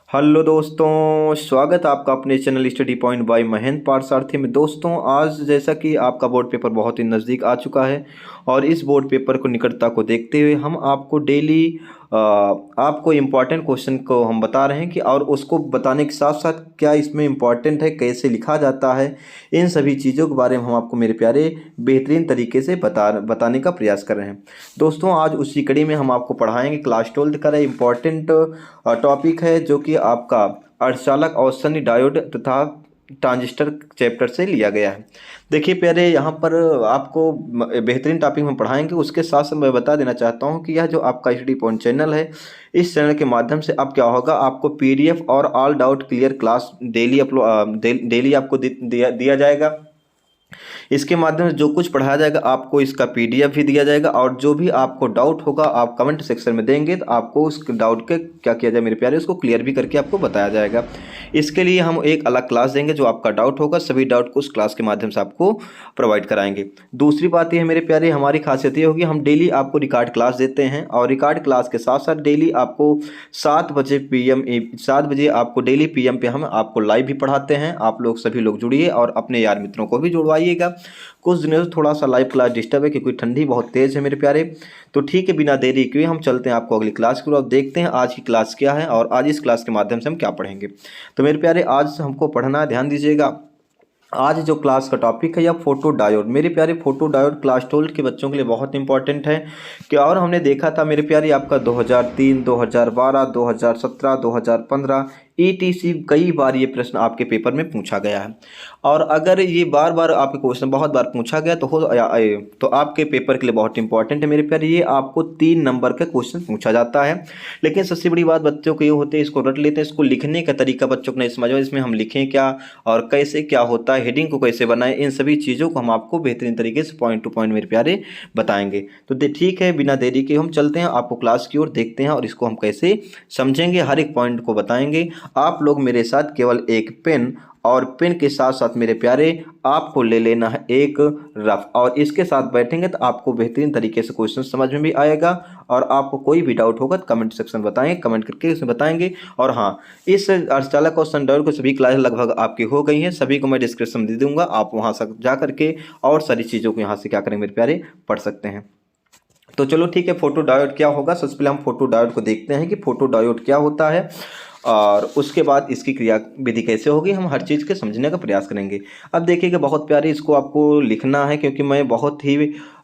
Hello दोस्तों, स्वागत है आपका अपने channel study point by Mahendra Parasarathi में। दोस्तों, आज जैसा कि आपका बोर्ड पेपर बहुत ही नज़दीक आ चुका है और इस बोर्ड पेपर को निकटता को देखते हुए हम आपको डेली आपको इम्पॉर्टेंट क्वेश्चन को हम बता रहे हैं कि और उसको बताने के साथ साथ क्या इसमें इम्पॉर्टेंट है, कैसे लिखा जाता है, इन सभी चीज़ों के बारे में हम आपको मेरे प्यारे बेहतरीन तरीके से बताने का प्रयास कर रहे हैं। दोस्तों, आज उसी कड़ी में हम आपको पढ़ाएंगे क्लास 12 का इम्पॉर्टेंट टॉपिक है जो कि आपका अर्धचालक और सनी डायोड तथा ट्रांजिस्टर चैप्टर से लिया गया है। देखिए प्यारे, यहाँ पर आपको बेहतरीन टॉपिक हम पढ़ाएंगे, उसके साथ साथ मैं बता देना चाहता हूँ कि यह जो आपका स्टडी पॉइंट चैनल है, इस चैनल के माध्यम से अब क्या होगा, आपको पीडीएफ और all doubt clear class daily आपको दिया जाएगा। इसके माध्यम से जो कुछ पढ़ाया जाएगा आपको इसका पीडीएफ भी दिया जाएगा और जो भी आपको डाउट होगा आप कमेंट सेक्शन में देंगे तो आपको उस डाउट के क्या किया जाए मेरे प्यारे, उसको क्लियर भी करके आपको बताया जाएगा। इसके लिए हम एक अलग क्लास देंगे, जो आपका डाउट होगा सभी डाउट को उस क्लास के माध्यम से आपको प्रोवाइड कराएंगे। दूसरी बात यह है मेरे प्यारे, हमारी खासियत ये होगी हम डेली आपको रिकॉर्ड क्लास देते हैं और रिकॉर्ड क्लास के साथ साथ डेली आपको 7 बजे आपको डेली पीएम पे हम आपको लाइव भी पढ़ाते हैं। आप लोग सभी लोग जुड़िए और अपने यार मित्रों को भी जुड़वाइएगा। कुछ दिनों से थोड़ा सा लाइव क्लास डिस्टर्ब है क्योंकि ठंडी बहुत तेज़ है मेरे प्यारे। तो ठीक है, बिना देरी किए हम चलते हैं आपको अगली क्लास की ओर। अब देखते हैं आज की क्लास क्या है और आज इस क्लास के माध्यम से हम क्या पढ़ेंगे। तो मेरे प्यारे, आज हमको पढ़ना है, ध्यान दीजिएगा। आज जो क्लास का टॉपिक है या फोटो डायोड। मेरे प्यारे, फोटो डायोड क्लास 12 के बच्चों के लिए बहुत इंपॉर्टेंट है कि और हमने देखा था मेरे प्यारे आपका 2003, 2012, 2017, 2015 ईटीसी कई बार ये प्रश्न आपके पेपर में पूछा गया है। और अगर ये बार बार आपके क्वेश्चन बहुत बार पूछा गया तो आपके पेपर के लिए बहुत इंपॉर्टेंट है मेरे प्यारे। ये आपको 3 नंबर का क्वेश्चन पूछा जाता है, लेकिन सबसे बड़ी बात बच्चों को ये होते हैं, इसको रट लेते हैं। इसको लिखने का तरीका बच्चों को नहीं समझ में, इसमें हम लिखें क्या और कैसे क्या होता है, हेडिंग को कैसे बनाएं, इन सभी चीज़ों को हम आपको बेहतरीन तरीके से पॉइंट टू पॉइंट मेरे प्यारे बताएंगे। तो ठीक है, बिना देरी के हम चलते हैं आपको क्लास की ओर, देखते हैं और इसको हम कैसे समझेंगे, हर एक पॉइंट को बताएंगे। आप लोग मेरे साथ केवल एक पेन और पेन के साथ साथ मेरे प्यारे आपको ले लेना है एक रफ, और इसके साथ बैठेंगे तो आपको बेहतरीन तरीके से क्वेश्चन समझ में भी आएगा। और आपको कोई भी डाउट होगा तो कमेंट सेक्शन बताएंगे, कमेंट करके उसमें बताएंगे। और हाँ, इस अर्धचालक और सनडायोड को सभी क्लास लगभग आपकी हो गई हैं, सभी को मैं डिस्क्रिप्शन दे दूंगा, आप वहाँ से जा करके और सारी चीज़ों को यहाँ से क्या करेंगे मेरे प्यारे, पढ़ सकते हैं। तो चलो ठीक है, फोटो डायोड क्या होगा, सबसे पहले हम फोटो डायोड को देखते हैं कि फोटो डायोड क्या होता है और उसके बाद इसकी क्रिया विधि कैसे होगी, हम हर चीज़ के समझने का प्रयास करेंगे। अब देखिएगा, बहुत प्यारे इसको आपको लिखना है क्योंकि मैं बहुत ही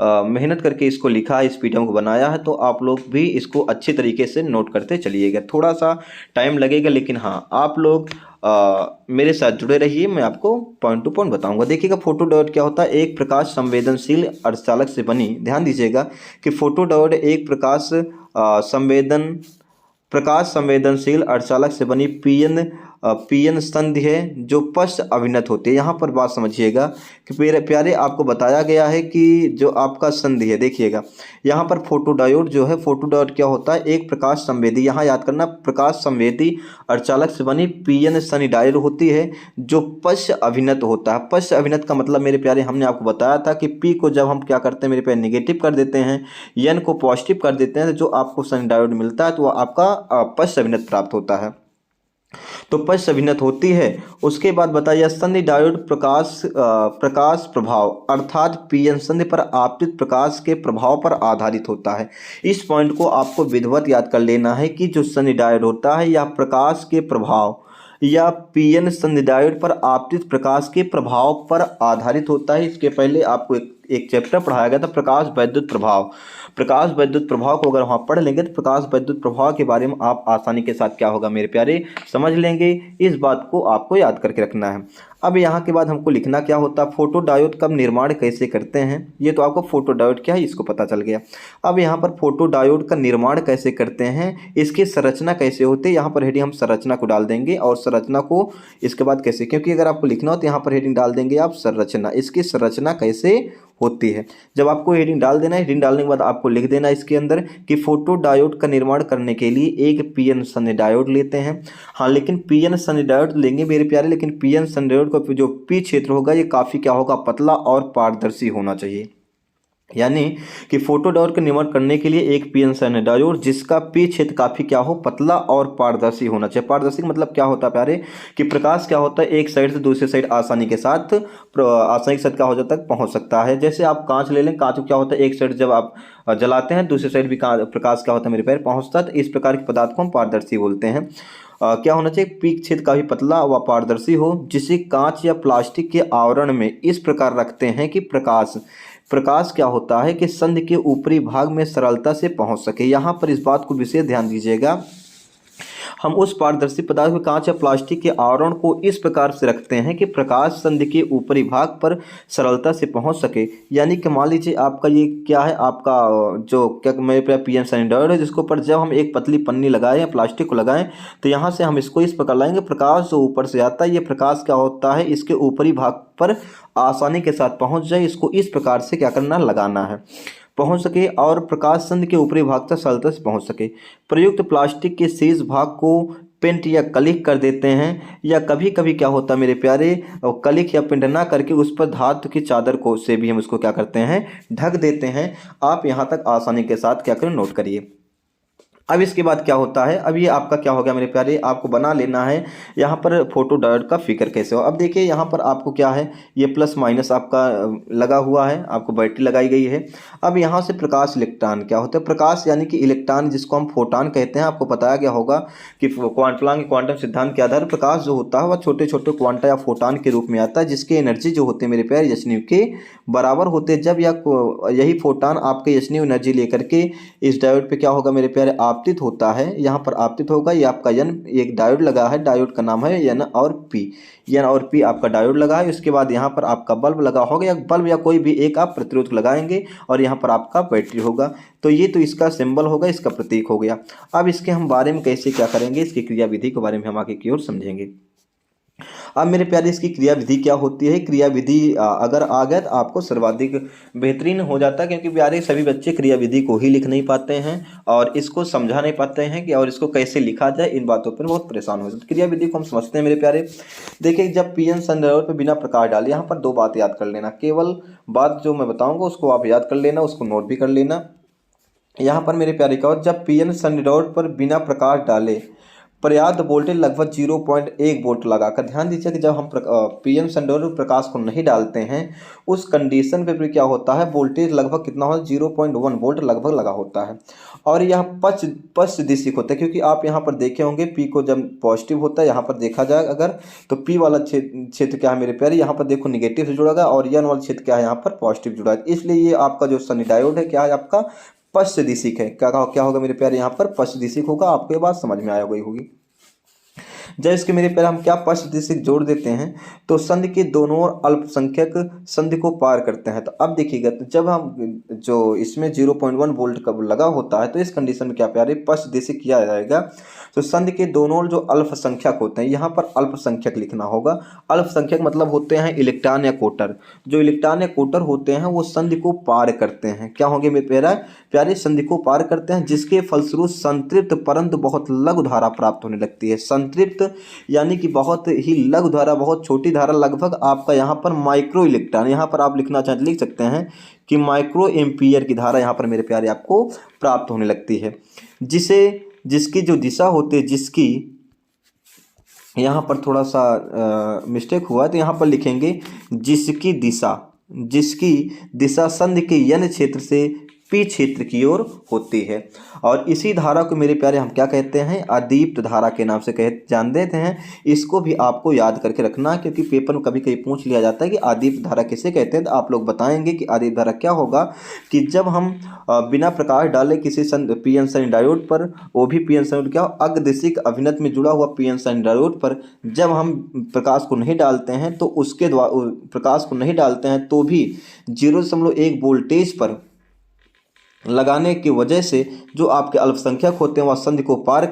मेहनत करके इसको लिखा है, इस पीडीएफ को बनाया है, तो आप लोग भी इसको अच्छे तरीके से नोट करते चलिएगा। थोड़ा सा टाइम लगेगा लेकिन हाँ, आप लोग मेरे साथ जुड़े रहिए, मैं आपको पॉइंट टू पॉइंट बताऊंगा। देखिएगा, फोटो डायोड क्या होता है, एक प्रकाश संवेदनशील अर्धचालक से बनी, ध्यान दीजिएगा कि फोटो डायोड एक प्रकाश संवेदनशील अर्धचालक से बनी पीएन संधि है जो पश्च अभिनत होती है। यहाँ पर बात समझिएगा कि प्यारे आपको बताया गया है कि जो आपका संधि है, देखिएगा यहाँ पर फोटो डायोड जो है, फोटो डायोड क्या होता है, एक प्रकाश संवेदी, यहाँ याद करना, प्रकाश संवेदी अर्धचालक से बनी पीएन सनी डायोड होती है जो पश्च अभिनत होता है। पश्च अभिनत का मतलब मेरे प्यारे, हमने आपको बताया था कि पी को जब हम क्या करते हैं मेरे प्यारे, निगेटिव कर देते हैं, एन को पॉजिटिव कर देते हैं, तो जो आपको सनी डायोड मिलता है तो वह आपका पश्च अभिनत प्राप्त होता है। तो पश्च अभिनत होती है। उसके बाद बताइए, संधि डायोड प्रकाश प्रभाव अर्थात पीएन संधि पर आपतित प्रकाश के प्रभाव पर आधारित होता है। इस पॉइंट को आपको विधिवत याद कर लेना है कि जो संधि डायोड होता है या प्रकाश के प्रभाव या पीएन संधि डायोड पर आपतित प्रकाश के प्रभाव पर आधारित होता है। इसके पहले आपको एक चैप्टर पढ़ाया गया था, प्रकाश वैद्युत प्रभाव। प्रकाश वैद्युत प्रभाव को अगर वहाँ पढ़ लेंगे तो प्रकाश वैद्युत प्रभाव के बारे में आप आसानी के साथ क्या होगा मेरे प्यारे, समझ लेंगे। इस बात को आपको याद करके रखना है। अब यहाँ के बाद हमको लिखना क्या होता है, फोटो डायोड का निर्माण कैसे करते हैं, ये तो आपको फोटो डायोड क्या है इसको पता चल गया। अब यहाँ पर फोटो डायोड का निर्माण कैसे करते हैं, इसकी संरचना कैसे होती है, यहाँ पर हेडिंग हम संरचना को डाल देंगे और संरचना को इसके बाद कैसे, क्योंकि अगर आपको लिखना हो तो यहाँ पर हेडिंग डाल देंगे आप संरचना, इसकी संरचना कैसे होती है। जब आपको हेडिंग डाल देना है, हेडिंग डालने के बाद आपको लिख देना इसके अंदर कि फोटो डायोड का निर्माण करने के लिए एक पीएन सनी डायोड लेते हैं। हाँ, लेकिन पीएन सनी डायोड लेंगे मेरे प्यारे, लेकिन पीएन सनी डायोड का जो पी क्षेत्र होगा ये काफ़ी क्या होगा, पतला और पारदर्शी होना चाहिए। यानी कि फोटो डायोड का निर्माण करने के लिए एक पीएन सैन डायोड जिसका पी क्षेत्र काफ़ी क्या हो, पतला और पारदर्शी होना चाहिए। पारदर्शी मतलब क्या होता है प्यारे, कि प्रकाश क्या होता है एक साइड से दूसरे साइड आसानी के साथ क्या हो जाता है, पहुंच सकता है। जैसे आप कांच ले लें, कांच क्या होता है एक साइड जब आप जलाते हैं दूसरे साइड भी प्रकाश क्या होता है मेरे प्यारे पहुंचता है। तो इस प्रकार के पदार्थ को हम पारदर्शी बोलते हैं। क्या होना चाहिए, पीक क्षेत्र काफी पतला व पारदर्शी हो, जिसे कांच या प्लास्टिक के आवरण में इस प्रकार रखते हैं कि प्रकाश प्रकाश क्या होता है कि संध के ऊपरी भाग में सरलता से पहुंच सके। यहाँ पर इस बात को विशेष ध्यान दीजिएगा, हम उस पारदर्शी पदार्थ को कांच या प्लास्टिक के आवरण को इस प्रकार से रखते हैं कि प्रकाश संध के ऊपरी भाग पर सरलता से पहुंच सके। यानी कि मान लीजिए आपका ये क्या है, आपका जो क्या मेरे पे पीएन सैनिटाइजर है, जिसके ऊपर जब हम एक पतली पन्नी लगाएं या प्लास्टिक को लगाएं तो यहाँ से हम इसको इस प्रकार लाएंगे, प्रकाश जो ऊपर से आता है ये प्रकाश क्या होता है इसके ऊपरी भाग पर आसानी के साथ पहुंच जाए। इसको इस प्रकार से क्या करना, लगाना है, पहुंच सके और प्रकाश संध के ऊपरी भाग तक सरलता से पहुंच सके। प्रयुक्त प्लास्टिक के शेष भाग को पेंट या कलिक कर देते हैं, या कभी कभी क्या होता है मेरे प्यारे, कलिक या पेंट ना करके उस पर धातु की चादर को से भी हम उसको क्या करते हैं, ढक देते हैं। आप यहाँ तक आसानी के साथ क्या करें, नोट करिए। अब इसके बाद क्या होता है, अब ये आपका क्या हो गया मेरे प्यारे, आपको बना लेना है यहाँ पर फोटो डायोड का फिगर कैसे हो। अब देखिए यहाँ पर आपको क्या है, ये प्लस माइनस आपका लगा हुआ है, आपको बैटरी लगाई गई है। अब यहाँ से प्रकाश इलेक्ट्रॉन क्या होता है, प्रकाश यानी कि इलेक्ट्रॉन जिसको हम फोटान कहते हैं। आपको बताया गया होगा कि क्वांटम सिद्धांत के आधार पर प्रकाश जो होता है वह छोटे छोटे क्वांटा या फोटान के रूप में आता है, जिसकी एनर्जी जो होती है मेरे प्यारे एच के बराबर होते हैं। जब यही फोटान आपके एच एनर्जी लेकर के इस डायोड पे क्या होगा मेरे प्यारे, आपतित होता है। यहाँ पर आपतित होगा, ये आपका एन एक डायोड लगा है, डायोड का नाम है एन और पी। एन और पी आपका डायोड लगा है। उसके बाद यहाँ पर आपका बल्ब लगा होगा, या बल्ब या कोई भी एक आप प्रतिरोध लगाएंगे, और यहाँ पर आपका बैटरी होगा। तो ये तो इसका सिंबल होगा, इसका प्रतीक हो गया। अब इसके हम बारे में कैसे क्या करेंगे, इसकी क्रियाविधि के बारे में हम आगे की ओर समझेंगे। अब मेरे प्यारे इसकी क्रिया विधि क्या होती है, क्रिया विधि अगर आ गया तो आपको सर्वाधिक बेहतरीन हो जाता है, क्योंकि प्यारे सभी बच्चे क्रिया विधि को ही लिख नहीं पाते हैं और इसको समझा नहीं पाते हैं कि और इसको कैसे लिखा जाए, इन बातों पर बहुत परेशान हो जाते हैं। क्रिया विधि को हम समझते हैं मेरे प्यारे। देखिए जब पीएन संदर्भ पर बिना प्रकाश डाले, यहाँ पर दो बात याद कर लेना, केवल बात जो मैं बताऊंगा उसको आप याद कर लेना, उसको नोट भी कर लेना। यहाँ पर मेरे प्यारे का, और जब पीएन सनडायोड पर बिना प्रकाश डाले पर्याप्त वोल्टेज लगभग 0.1 वोल्ट लगाकर, ध्यान दीजिए कि जब हम पीएन सनडायोड प्रकाश को नहीं डालते हैं उस कंडीशन पे क्या होता है, वोल्टेज लगभग कितना होता है, 0.1 वोल्ट लगभग लगा होता है। और यह पश्च दिशिक होता है, क्योंकि आप यहाँ पर देखे होंगे पी को जब पॉजिटिव होता है, यहाँ पर देखा जाए अगर तो पी वाला क्षेत्र क्या है मेरे प्यारे, यहाँ पर देखो निगेटिव से जुड़ा है, और एन वाला क्षेत्र क्या है यहाँ पर पॉजिटिव जुड़ा है। इसलिए ये आपका जो सनी डायोड है क्या है, आपका पश्च दिशिक है। क्या होगा मेरे प्यारे, यहाँ पर पश्च दिशिक होगा। आपको ये बात समझ में आ गई होगी। जब इसके मेरे प्यारे हम क्या पश्च दिशिक जोड़ देते हैं तो संधि के दोनों ओर अल्पसंख्यक संधि को पार करते हैं। तो अब देखिएगा, तो जब हम जो इसमें 0.1 वोल्ट का लगा होता है तो इस कंडीशन में क्या प्यारे पश्च दिशिक किया जाएगा। तो संधि के दोनों ओर जो अल्पसंख्यक होते हैं, यहाँ पर अल्पसंख्यक लिखना होगा। अल्पसंख्यक मतलब होते हैं इलेक्ट्रॉन या कोटर। जो इलेक्ट्रॉन या कोटर होते हैं वो संधि को पार करते हैं, क्या होंगे मेरे प्यारे संधि को पार करते हैं, जिसके फलस्वरूप संतृप्त परंतु बहुत लघु धारा प्राप्त होने लगती है। संतृप्त यानी कि बहुत ही लघु धारा, बहुत छोटी धारा, लगभग आपका यहाँ पर माइक्रो इलेक्ट्रॉन, यहाँ पर आप लिखना चाहते लिख सकते हैं कि माइक्रो एम्पियर की धारा यहाँ पर मेरे प्यारे आपको प्राप्त होने लगती है। जिसकी जो दिशा होती है, जिसकी यहाँ पर थोड़ा सा मिस्टेक हुआ, तो यहाँ पर लिखेंगे जिसकी दिशा संधि के यन क्षेत्र से पी क्षेत्र की ओर होती है। और इसी धारा को मेरे प्यारे हम क्या कहते हैं, अदीप्त धारा के नाम से जान देते हैं। इसको भी आपको याद करके रखना, क्योंकि पेपर में कभी कभी पूछ लिया जाता है कि अदीप्त धारा किसे कहते हैं। तो आप लोग बताएंगे कि अदीप्त धारा क्या होगा, कि जब हम बिना प्रकाश डाले किसी पीएन सनी डायोड पर, वो भी पीएन सनी क्या अग्रदिशिक अभिनत में जुड़ा हुआ पीएन सनी डायोड पर जब हम प्रकाश को नहीं डालते हैं तो उसके द्वारा प्रकाश को नहीं डालते हैं तो भी 0.1 वोल्टेज पर लगाने की वजह से जो आपके अल्पसंख्यक होते हैं वह संधि को पार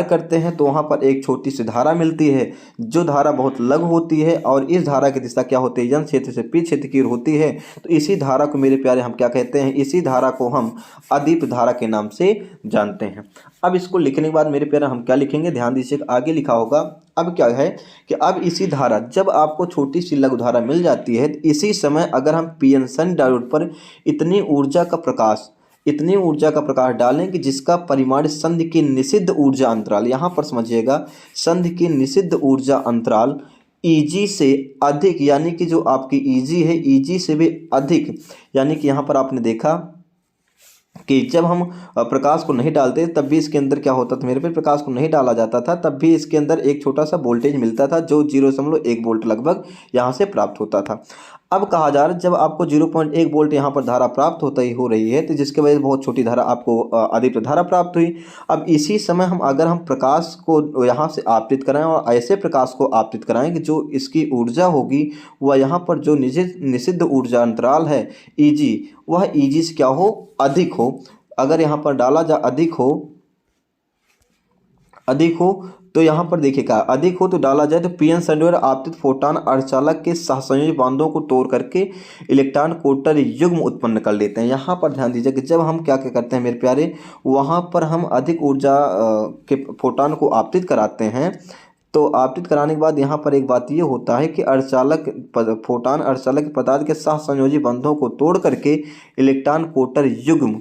करते हैं, तो वहाँ पर एक छोटी सी धारा मिलती है, जो धारा बहुत लघु होती है, और इस धारा की दिशा क्या होती है, यन क्षेत्र से पी क्षेत्र की ओर होती है। तो इसी धारा को मेरे प्यारे हम क्या कहते हैं, इसी धारा को हम अदीप्त धारा के नाम से जानते हैं। अब इसको लिखने के बाद मेरे प्यारे हम क्या लिखेंगे, ध्यान दीजिए आगे लिखा होगा अब क्या है कि अब इसी धारा, जब आपको छोटी सी लघु धारा मिल जाती है, तो इसी समय अगर हम पीएन सनी डायोड पर इतनी ऊर्जा का प्रकाश डालें कि जिसका परिमाण संधि के निषिद्ध ऊर्जा अंतराल, यहाँ पर समझिएगा, संधि के निषिद्ध ऊर्जा अंतराल Eg से अधिक, यानी कि जो आपकी Eg है Eg से भी अधिक, यानी कि यहाँ पर आपने देखा कि जब हम प्रकाश को नहीं डालते तब भी इसके अंदर क्या होता था, मेरे पे प्रकाश को नहीं डाला जाता था तब भी इसके अंदर एक छोटा सा वोल्टेज मिलता था जो 0.1 वोल्ट लगभग यहाँ से प्राप्त होता था। अब कहा जा रहा है जब आपको 0.1 वोल्ट यहाँ पर धारा प्राप्त हो रही है, तो जिसके वजह से बहुत छोटी धारा आपको अधिक धारा प्राप्त हुई। अब इसी समय अगर हम प्रकाश को यहाँ से आपतित कराएं और ऐसे प्रकाश को आपतित कराएं कि जो इसकी ऊर्जा होगी वह यहाँ पर जो निषिद्ध ऊर्जा अंतराल है Eg, वह Eg से क्या हो, अधिक हो। अगर यहाँ पर डाला जा अधिक हो तो यहाँ पर देखिएगा, अधिक हो तो डाला जाए तो पीएन सनी डायोड आपतित फोटॉन अर्धचालक के सहसंयोजी बांधों को तोड़ करके इलेक्ट्रॉन कोटर युग्म उत्पन्न कर लेते हैं। यहाँ पर ध्यान दीजिए कि जब हम क्या क्या करते हैं मेरे प्यारे, वहाँ पर हम अधिक ऊर्जा के फोटॉन को आपतित कराते हैं। तो आपतित कराने के बाद यहाँ पर एक बात ये होता है कि फोटॉन अर्धचालक पदार्थ के सहसंयोजी बंधों को तोड़ करके इलेक्ट्रॉन कोटर युग्म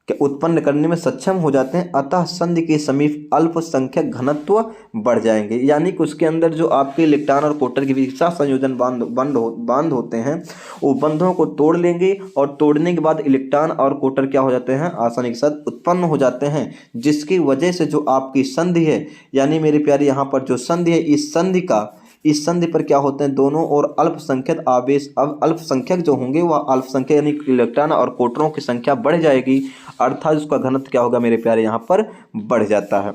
के उत्पन्न करने में सक्षम हो जाते हैं, अतः संधि के समीप अल्पसंख्यक घनत्व बढ़ जाएंगे। यानी कि उसके अंदर जो आपके इलेक्ट्रॉन और कोटर के बीच संयोजन बांध होते हैं, वो बंधों को तोड़ लेंगे और तोड़ने के बाद इलेक्ट्रॉन और कोटर क्या हो जाते हैं, आसानी के साथ उत्पन्न हो जाते हैं, जिसकी वजह से जो आपकी संधि है, यानी मेरे प्यारे यहाँ पर जो संधि है, इस संधि पर क्या होते हैं, दोनों और अल्पसंख्यक आवेश, अब अल्पसंख्यक जो होंगे वह अल्पसंख्यक यानी इलेक्ट्रॉन और कोटरों की संख्या बढ़ जाएगी, अर्थात उसका घनत्व क्या होगा मेरे प्यारे, यहाँ पर बढ़ जाता है।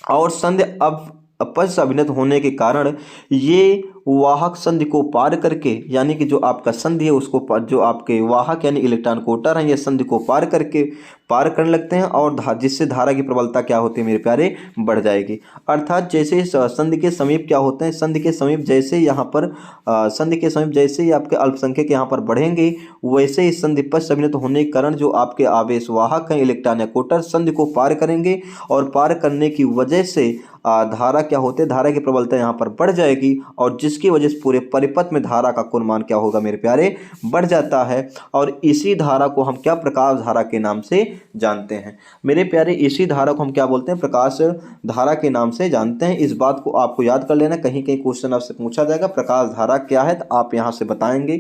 और संधि अब अपच अभिन्नत होने के कारण ये वाहक संधि को पार करके, यानी कि जो आपका संधि है उसको, जो आपके वाहक यानी इलेक्ट्रॉन कोटर हैं, ये संधि को पार करने लगते हैं और जिससे धारा की प्रबलता क्या होती है मेरे प्यारे, बढ़ जाएगी। अर्थात जैसे संधि के समीप क्या होते हैं, संधि के समीप जैसे यहाँ पर संधि के समीप जैसे ही आपके अल्पसंख्यक यहाँ पर बढ़ेंगे, वैसे ही संधि पश्च अभिन्नत होने के कारण जो आपके आवेश वाहक हैं इलेक्ट्रॉन या कोटर संधि को पार करेंगे और पार करने की वजह से धारा क्या होते हैं, धारा की प्रबलता यहाँ पर बढ़ जाएगी और जिसकी वजह से पूरे परिपथ में धारा का कुल मान क्या होगा मेरे प्यारे, बढ़ जाता है। और इसी धारा को हम क्या, प्रकाश धारा के नाम से जानते हैं मेरे प्यारे। इसी धारा को हम क्या बोलते हैं, प्रकाश धारा के नाम से जानते हैं। इस बात को आपको याद कर लेना, कहीं कहीं क्वेश्चन आपसे पूछा जाएगा प्रकाश धारा क्या है, तो आप यहाँ से बताएंगे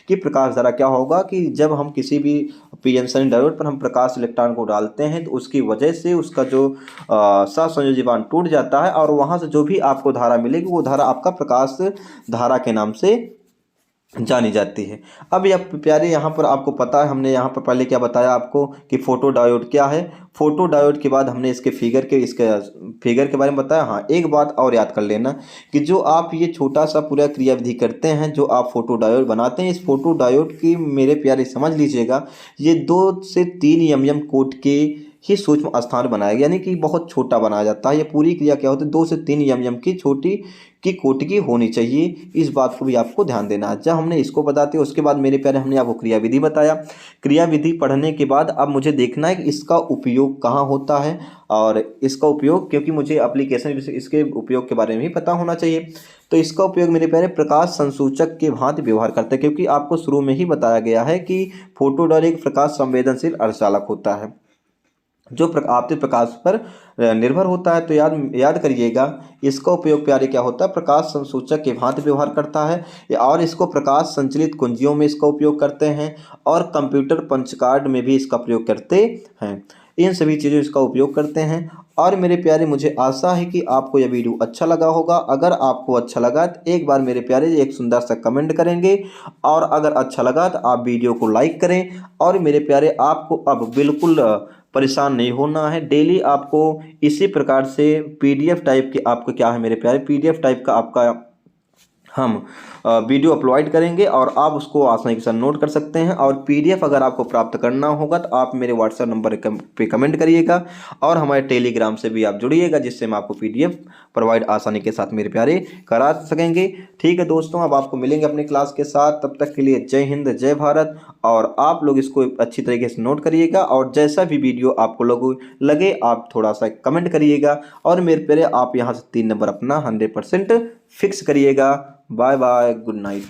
कि प्रकाश धारा क्या होगा कि जब हम किसी भी पीएन सनी डायोड पर हम प्रकाश इलेक्ट्रॉन को डालते हैं तो उसकी वजह से उसका जो सहसंयोजी बांध टूट जाता है और वहां से जो भी आपको धारा मिलेगी वो धारा आपका प्रकाश धारा के नाम से जानी जाती है। अब यह प्यारे यहाँ पर आपको पता है, हमने यहाँ पर पहले क्या बताया आपको कि फोटो डायोड क्या है। फोटो डायोड के बाद हमने इसके फिगर के बारे में बताया। हाँ, एक बात और याद कर लेना कि जो आप ये छोटा सा पूरा क्रियाविधि करते हैं, जो आप फोटो डायोड बनाते हैं, इस फोटो डायोड की मेरे प्यारे समझ लीजिएगा, ये 2 से 3 mm कोट के ही सूक्ष्म स्थान बनाया गया, यानी कि बहुत छोटा बनाया जाता है। ये पूरी क्रिया क्या होती है, 2 से 3 mm की छोटी की कोटि की होनी चाहिए। इस बात को भी आपको ध्यान देना है। जब हमने इसको बताते उसके बाद मेरे प्यारे हमने आपको क्रियाविधि बताया। क्रियाविधि पढ़ने के बाद अब मुझे देखना है कि इसका उपयोग कहाँ होता है और इसका उपयोग, क्योंकि मुझे एप्लीकेशन इसके उपयोग के बारे में भी पता होना चाहिए। तो इसका उपयोग मेरे प्यारे प्रकाश संसूचक के भांति व्यवहार करते हैं, क्योंकि आपको शुरू में ही बताया गया है कि फोटो डायोड एक प्रकाश संवेदनशील अर्धचालक होता है जो आपतित प्रकाश पर निर्भर होता है। तो याद करिएगा, इसका उपयोग प्यारे क्या होता है, प्रकाश संसूचक के भांति व्यवहार करता है और इसको प्रकाश संचलित कुंजियों में इसका उपयोग करते हैं और कंप्यूटर पंच कार्ड में भी इसका प्रयोग करते हैं। इन सभी चीज़ों इसका उपयोग करते हैं। और मेरे प्यारे मुझे आशा है कि आपको यह वीडियो अच्छा लगा होगा। अगर आपको अच्छा लगा तो एक बार मेरे प्यारे एक सुंदर सा कमेंट करेंगे और अगर अच्छा लगा तो आप वीडियो को लाइक करें। और मेरे प्यारे आपको अब बिल्कुल परेशान नहीं होना है। डेली आपको इसी प्रकार से पीडीएफ टाइप के आपको क्या है मेरे प्यारे, पीडीएफ टाइप का आपका हम वीडियो अपलोड करेंगे और आप उसको आसानी के साथ नोट कर सकते हैं। और पीडीएफ अगर आपको प्राप्त करना होगा तो आप मेरे व्हाट्सएप नंबर पे कमेंट करिएगा और हमारे टेलीग्राम से भी आप जुड़िएगा, जिससे हम आपको पीडीएफ प्रोवाइड आसानी के साथ मेरे प्यारे करा सकेंगे। ठीक है दोस्तों, अब आपको मिलेंगे अपनी क्लास के साथ, तब तक के लिए जय हिंद जय भारत। और आप लोग इसको अच्छी तरीके से नोट करिएगा और जैसा भी वीडियो आपको लगे आप थोड़ा सा कमेंट करिएगा। और मेरे प्यारे आप यहाँ से 3 नंबर अपना 100% फिक्स करिएगा। Bye bye, good night.